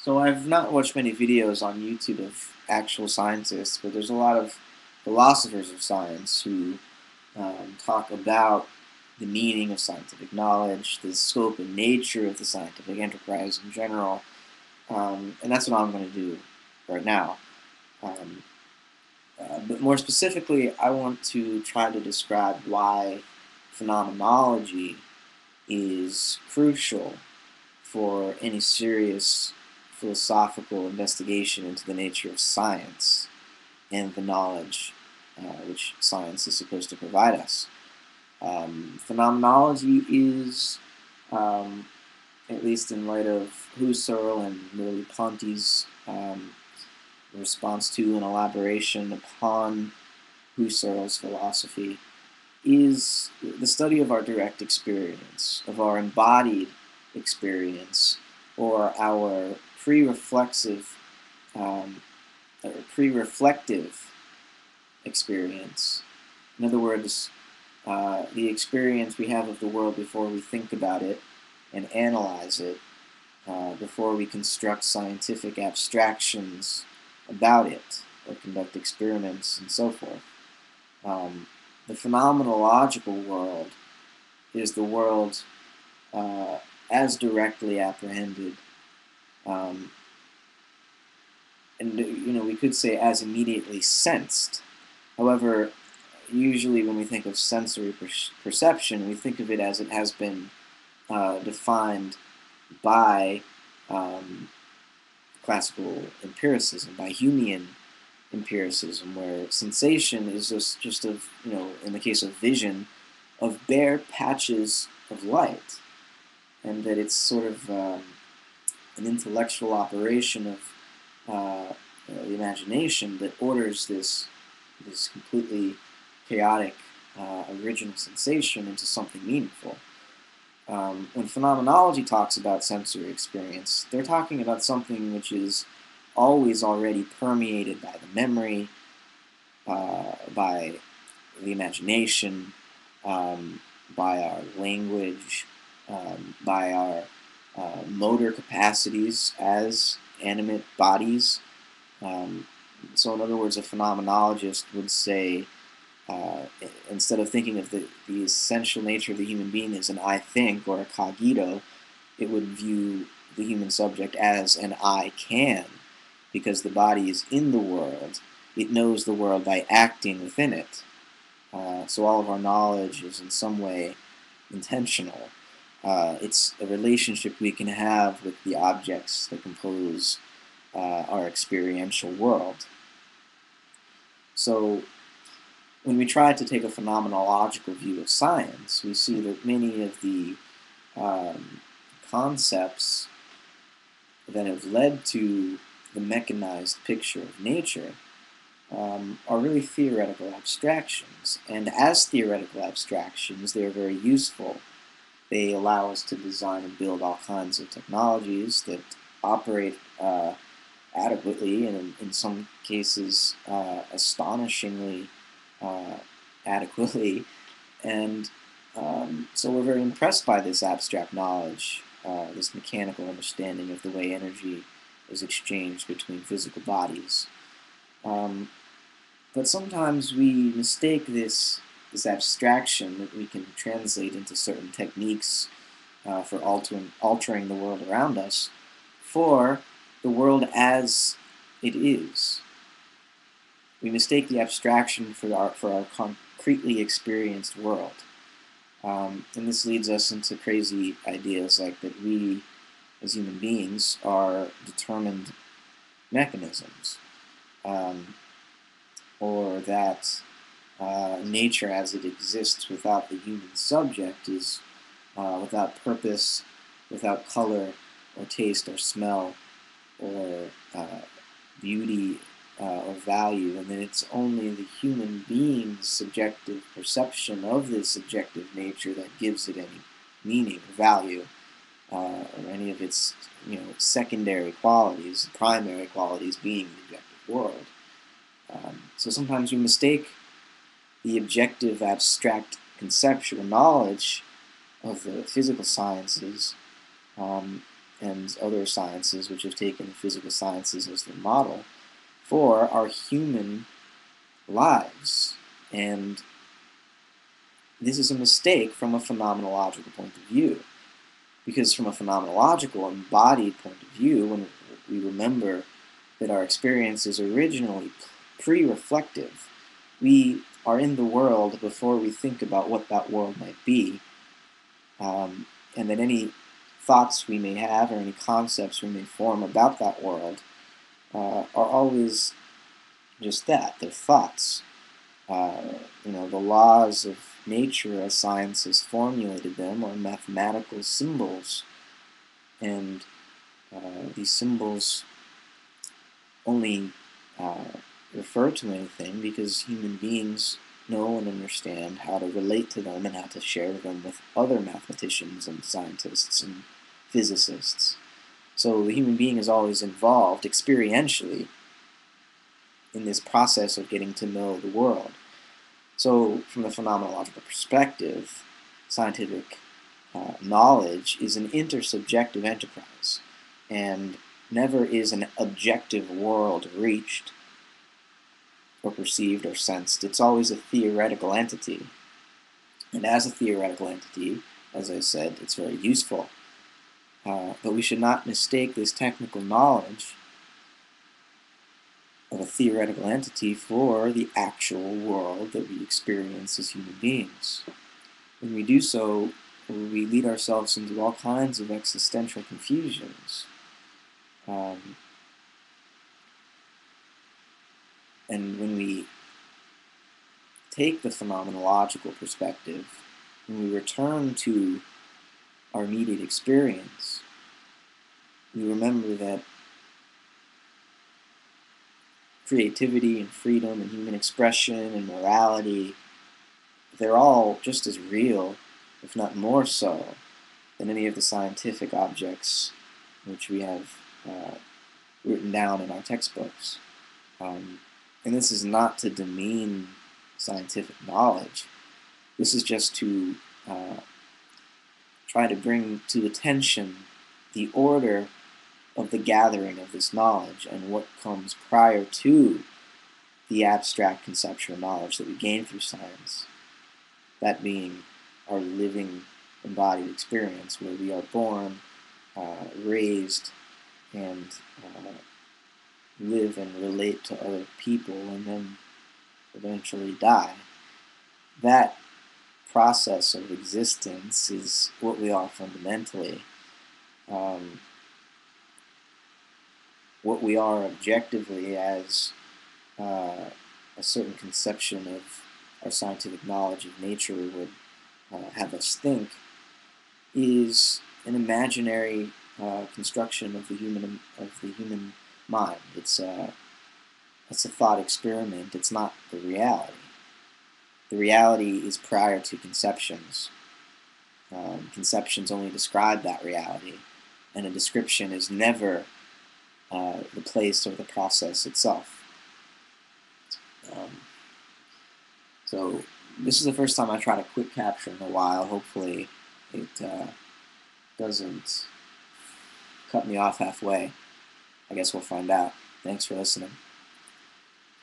So I've not watched many videos on YouTube of actual scientists, but there's a lot of philosophers of science who talk about the meaning of scientific knowledge, the scope and nature of the scientific enterprise in general, and that's what I'm going to do right now. Um, but more specifically, I want to try to describe why phenomenology is crucial for any serious philosophical investigation into the nature of science and the knowledge which science is supposed to provide us. Phenomenology is, um, at least in light of Husserl and Merleau-Ponty's response to and elaboration upon Husserl's philosophy, is the study of our direct experience, of our embodied experience, or our pre-reflexive, um, or pre-reflective experience. In other words, the experience we have of the world before we think about it and analyze it, before we construct scientific abstractions about it, or conduct experiments and so forth. Um, the phenomenological world is the world as directly apprehended, um, and we could say as immediately sensed. However, usually when we think of sensory perception, we think of it as it has been defined by um, classical empiricism, by Humean empiricism, where sensation is just of, in the case of vision, of bare patches of light, and that it's sort of an intellectual operation of the imagination that orders this completely chaotic original sensation into something meaningful. When phenomenology talks about sensory experience, they're talking about something which is always already permeated by the memory, by the imagination, by our language, by our motor capacities as animate bodies. Um, so, in other words, a phenomenologist would say, uh, instead of thinking of the essential nature of the human being as an I think or a cogito, it would view the human subject as an I can, because the body is in the world. It knows the world by acting within it. So all of our knowledge is in some way intentional. It's a relationship we can have with the objects that compose our experiential world. So when we try to take a phenomenological view of science, we see that many of the um, concepts that have led to the mechanized picture of nature are really theoretical abstractions. And as theoretical abstractions, they are very useful. They allow us to design and build all kinds of technologies that operate adequately, and in some cases astonishingly uh, adequately. And so we're very impressed by this abstract knowledge, this mechanical understanding of the way energy is exchanged between physical bodies. Um, but sometimes we mistake this abstraction that we can translate into certain techniques for altering the world around us for the world as it is. We mistake the abstraction for our concretely experienced world. And this leads us into crazy ideas like that we, as human beings, are determined mechanisms, um, or that nature as it exists without the human subject is without purpose, without color, or taste, or smell, or beauty, or value, and then it's only the human being's subjective perception of this subjective nature that gives it any meaning or value, or any of its secondary qualities, primary qualities being the objective world. So sometimes we mistake the objective, abstract, conceptual knowledge of the physical sciences um, and other sciences which have taken the physical sciences as their model for our human lives. And this is a mistake from a phenomenological point of view. Because from a phenomenological, embodied point of view, when we remember that our experience is originally pre-reflective, we are in the world before we think about what that world might be, and that any thoughts we may have or any concepts we may form about that world are always just that, they're thoughts. The laws of nature as science has formulated them are mathematical symbols, and these symbols only refer to anything because human beings know and understand how to relate to them and how to share them with other mathematicians and scientists and physicists. So the human being is always involved experientially in this process of getting to know the world. So from the phenomenological perspective, scientific knowledge is an intersubjective enterprise, and never is an objective world reached or perceived or sensed. It's always a theoretical entity. And as a theoretical entity, as I said, it's very useful. But we should not mistake this technical knowledge of a theoretical entity for the actual world that we experience as human beings. When we do so, we lead ourselves into all kinds of existential confusions. And when we take the phenomenological perspective, when we return to our immediate experience, we remember that creativity and freedom and human expression and morality, they're all just as real, if not more so, than any of the scientific objects which we have written down in our textbooks. And this is not to demean scientific knowledge. This is just to try to bring to attention the order of the gathering of this knowledge and what comes prior to the abstract conceptual knowledge that we gain through science. That being our living embodied experience where we are born, raised, and live and relate to other people and then eventually die. That process of existence is what we are fundamentally. What we are objectively as a certain conception of our scientific knowledge of nature would have us think is an imaginary construction of the human mind. It's a thought experiment. It's not the reality. The reality is prior to conceptions. Conceptions only describe that reality, and a description is never the place or the process itself. So this is the first time I tried a quick capture in a while. Hopefully it doesn't cut me off halfway. I guess we'll find out. Thanks for listening.